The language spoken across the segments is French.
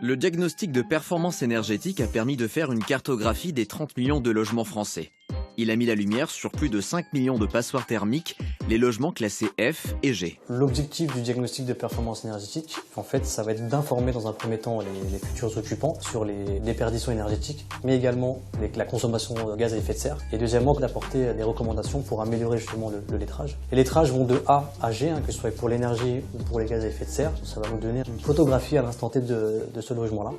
Le diagnostic de performance énergétique a permis de faire une cartographie des 30 millions de logements français. Il a mis la lumière sur plus de 5 millions de passoires thermiques, les logements classés F et G. L'objectif du diagnostic de performance énergétique, en fait, ça va être d'informer dans un premier temps les futurs occupants sur les déperditions énergétiques, mais également avec la consommation de gaz à effet de serre. Et deuxièmement, d'apporter des recommandations pour améliorer justement le lettrage. Les lettrages vont de A à G, que ce soit pour l'énergie ou pour les gaz à effet de serre. Ça va nous donner une photographie à l'instant T de ce logement-là.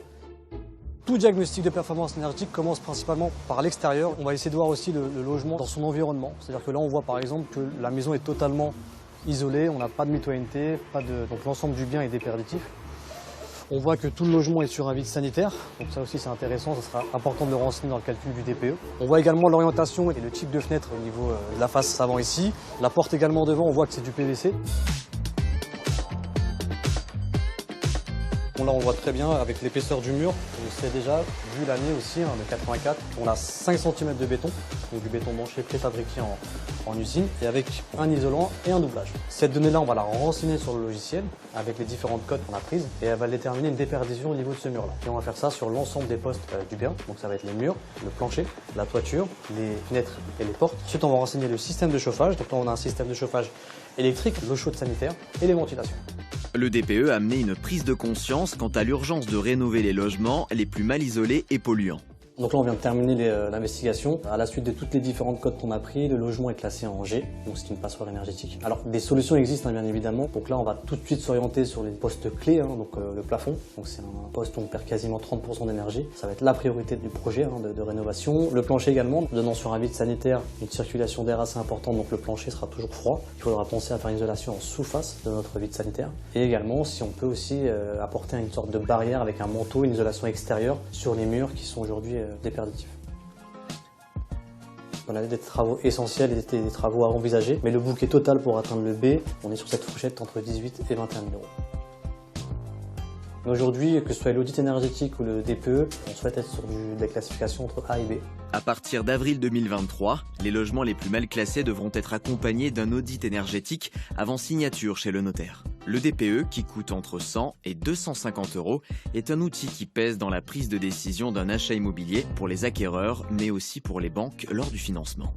Tout diagnostic de performance énergétique commence principalement par l'extérieur. On va essayer de voir aussi le logement dans son environnement. C'est-à-dire que là, on voit par exemple que la maison est totalement isolée, on n'a pas de mitoyenneté, donc l'ensemble du bien est déperditif. On voit que tout le logement est sur un vide sanitaire, donc ça aussi c'est intéressant, ça sera important de le renseigner dans le calcul du DPE. On voit également l'orientation et le type de fenêtre au niveau de la face avant ici. La porte également devant, on voit que c'est du PVC. Là on voit très bien avec l'épaisseur du mur, on sait déjà, vu l'année aussi, de 84, on a 5 cm de béton, donc du béton banché préfabriqué en usine, et avec un isolant et un doublage. Cette donnée-là, on va la renseigner sur le logiciel, avec les différentes codes qu'on a prises, et elle va déterminer une déperdition au niveau de ce mur-là. Et on va faire ça sur l'ensemble des postes du bien, donc ça va être les murs, le plancher, la toiture, les fenêtres et les portes. Ensuite, on va renseigner le système de chauffage, donc là on a un système de chauffage électrique, l'eau chaude sanitaire et les ventilations. Le DPE a amené une prise de conscience quant à l'urgence de rénover les logements les plus mal isolés et polluants. Donc là on vient de terminer l'investigation. À la suite de toutes les différentes codes qu'on a pris, le logement est classé en G, donc c'est une passoire énergétique. Alors des solutions existent bien évidemment, donc là on va tout de suite s'orienter sur les postes clés, donc le plafond. Donc c'est un poste où on perd quasiment 30% d'énergie. Ça va être la priorité du projet de rénovation. Le plancher également, donnant sur un vide sanitaire une circulation d'air assez importante, donc le plancher sera toujours froid. Il faudra penser à faire une isolation en sous-face de notre vide sanitaire. Et également si on peut aussi apporter une sorte de barrière avec un manteau, une isolation extérieure sur les murs qui sont aujourd'hui déperditifs. On a des travaux essentiels et des travaux à envisager, mais le bouquet total pour atteindre le B, on est sur cette fourchette entre 18 et 21 000 euros. Aujourd'hui, que ce soit l'audit énergétique ou le DPE, on souhaite être sur des classifications entre A et B. À partir d'avril 2023, les logements les plus mal classés devront être accompagnés d'un audit énergétique avant signature chez le notaire. Le DPE, qui coûte entre 100 et 250 euros, est un outil qui pèse dans la prise de décision d'un achat immobilier pour les acquéreurs, mais aussi pour les banques lors du financement.